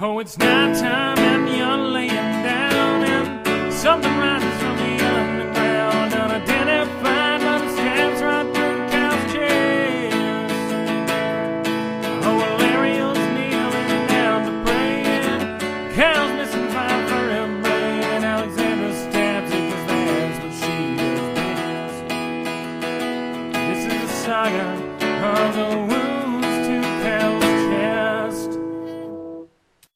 Oh, it's nighttime and you're laying down, and something rises from the underground, unidentified, but it stabs right through Cal's chest. Oh, Valerial's kneeling down to pray, and Cal's missing 5 vertebrae, and Alexandra stabs it 'cause that's what she does best. This is the saga of the wounds to Cal's chest.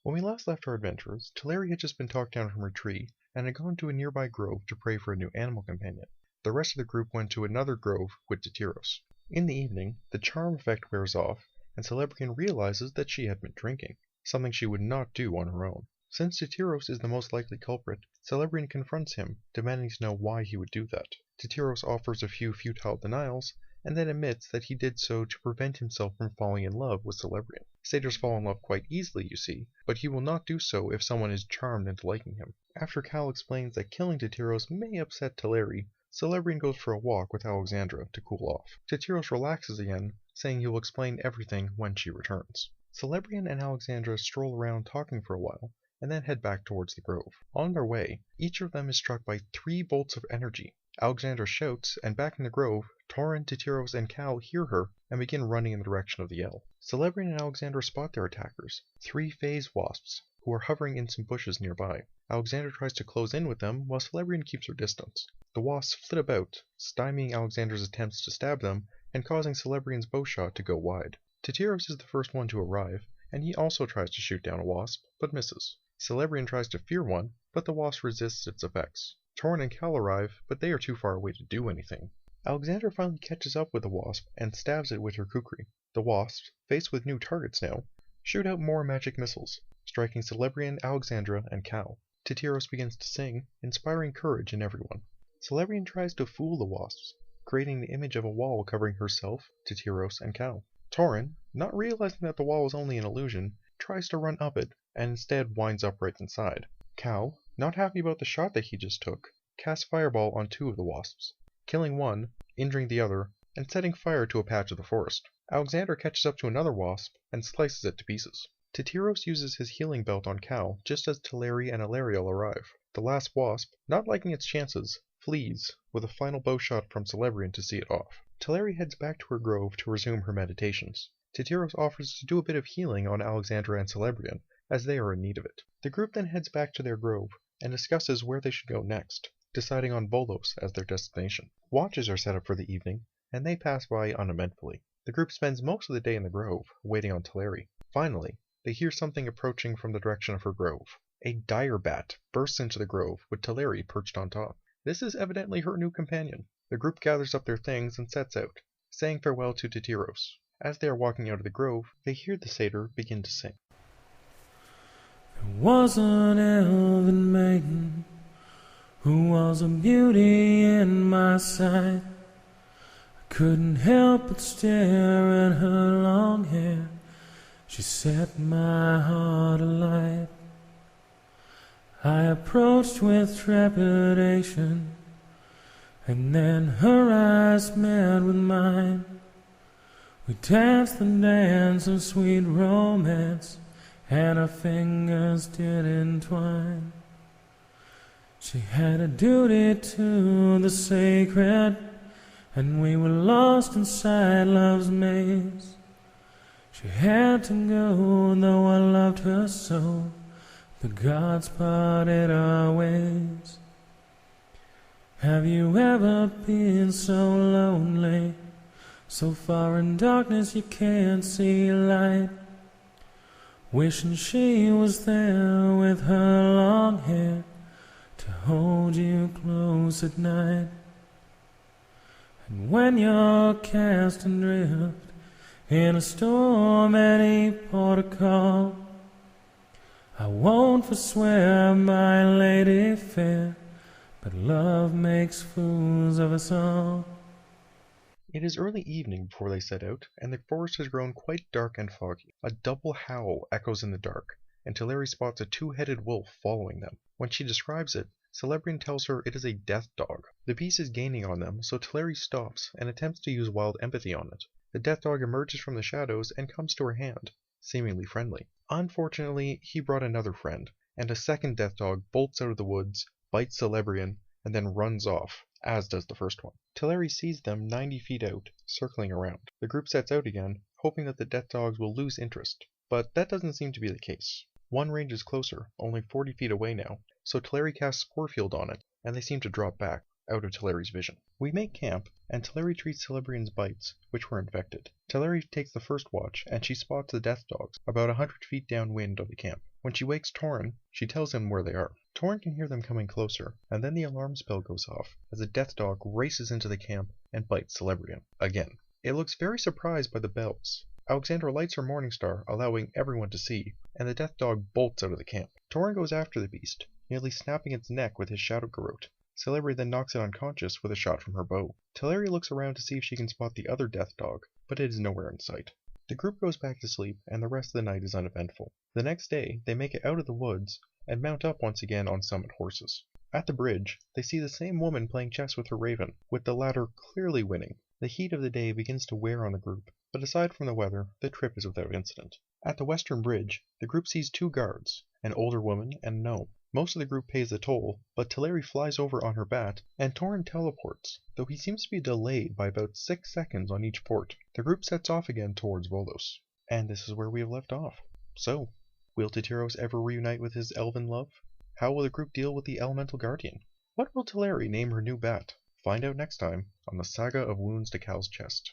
When we last left our adventurers, Teleri had just been talked down from her tree and had gone to a nearby grove to pray for a new animal companion. The rest of the group went to another grove with Titiros. In the evening, the charm effect wears off, and Celebrian realizes that she had been drinking, something she would not do on her own. Since Titiros is the most likely culprit, Celebrian confronts him, demanding to know why he would do that. Titiros offers a few futile denials, and then admits that he did so to prevent himself from falling in love with Celebrian. Satyrs fall in love quite easily, you see, but he will not do so if someone is charmed into liking him. After Cal explains that killing Titiros may upset Teleri, Celebrian goes for a walk with Alexandra to cool off. Titiros relaxes again, saying he will explain everything when she returns. Celebrian and Alexandra stroll around talking for a while, and then head back towards the grove. On their way, each of them is struck by 3 bolts of energy. Alexandra shouts, and back in the grove, Torin, Titiros, and Cal hear her and begin running in the direction of the yell. Celebrian and Alexandra spot their attackers, 3 phase wasps, who are hovering in some bushes nearby. Alexandra tries to close in with them, while Celebrian keeps her distance. The wasps flit about, stymieing Alexandra's attempts to stab them, and causing Celebrian's bowshot to go wide. Titiros is the first one to arrive, and he also tries to shoot down a wasp, but misses. Celebrian tries to fear one, but the wasp resists its effects. Torin and Cal arrive, but they are too far away to do anything. Alexandra finally catches up with the wasp and stabs it with her kukri. The wasps, faced with new targets now, shoot out more magic missiles, striking Celebrian, Alexandra, and Cal. Titiros begins to sing, inspiring courage in everyone. Celebrian tries to fool the wasps, creating the image of a wall covering herself, Titiros, and Cal. Torin, not realizing that the wall is only an illusion, tries to run up it, and instead winds up right inside. Cal, not happy about the shot that he just took, casts Fireball on 2 of the wasps, killing one, injuring the other, and setting fire to a patch of the forest. Alexander catches up to another wasp and slices it to pieces. Titiros uses his healing belt on Cal just as Teleri and Alariel arrive. The last wasp, not liking its chances, flees, with a final bowshot from Celebrian to see it off. Teleri heads back to her grove to resume her meditations. Titiros offers to do a bit of healing on Alexandra and Celebrian, as they are in need of it. The group then heads back to their grove and discusses where they should go next, deciding on Volos as their destination. Watches are set up for the evening, and they pass by uneventfully. The group spends most of the day in the grove, waiting on Teleri. Finally, they hear something approaching from the direction of her grove. A dire bat bursts into the grove, with Teleri perched on top. This is evidently her new companion. The group gathers up their things and sets out, saying farewell to Titiros. As they are walking out of the grove, they hear the satyr begin to sing. There was an elven maiden who was a beauty in my sight. I couldn't help but stare at her long hair. She set my heart alight. I approached with trepidation, and then her eyes met with mine. We danced the dance of sweet romance, and our fingers did entwine. She had a duty to the sacred, and we were lost inside love's maze. She had to go, though I loved her so. The gods parted our ways. Have you ever been so lonely, so far in darkness you can't see light? Wishing she was there with her long hair to hold you close at night. And when you're cast adrift in a storm, any port of call, I won't forswear, my lady fair, but love makes fools of us all. It is early evening before they set out, and the forest has grown quite dark and foggy. A double howl echoes in the dark, and Teleri spots a 2-headed wolf following them. When she describes it, Celebrian tells her it is a death dog. The beast is gaining on them, so Teleri stops and attempts to use wild empathy on it. The death dog emerges from the shadows and comes to her hand, seemingly friendly. Unfortunately, he brought another friend, and a second death dog bolts out of the woods, bites Celebrian, and then runs off, as does the first one. Teleri sees them 90 feet out, circling around. The group sets out again, hoping that the death dogs will lose interest, but that doesn't seem to be the case. One ranges closer, only 40 feet away now, so Teleri casts Spore Field on it, and they seem to drop back, out of Teleri's vision. We make camp, and Teleri treats Celebrian's bites, which were infected. Teleri takes the first watch, and she spots the death dogs about 100 feet downwind of the camp. When she wakes Torin, she tells him where they are. Torin can hear them coming closer, and then the alarm spell goes off, as a death dog races into the camp and bites Celebrian, again. It looks very surprised by the bells. Alexandra lights her morning star, allowing everyone to see, and the death dog bolts out of the camp. Torin goes after the beast, nearly snapping its neck with his Shadow Garrote. Celebrian then knocks it unconscious with a shot from her bow. Teleri looks around to see if she can spot the other death dog, but it is nowhere in sight. The group goes back to sleep, and the rest of the night is uneventful. The next day, they make it out of the woods, and mount up once again on summit horses. At the bridge, they see the same woman playing chess with her raven, with the latter clearly winning. The heat of the day begins to wear on the group, but aside from the weather, the trip is without incident. At the western bridge, the group sees two guards, an older woman and a gnome. Most of the group pays the toll, but Teleri flies over on her bat, and Torin teleports, though he seems to be delayed by about 6 seconds on each port. The group sets off again towards Volos. And this is where we have left off. So, will Titiros ever reunite with his elven love? How will the group deal with the elemental guardian? What will Teleri name her new bat? Find out next time on the Saga of Wounds to Cal's Chest.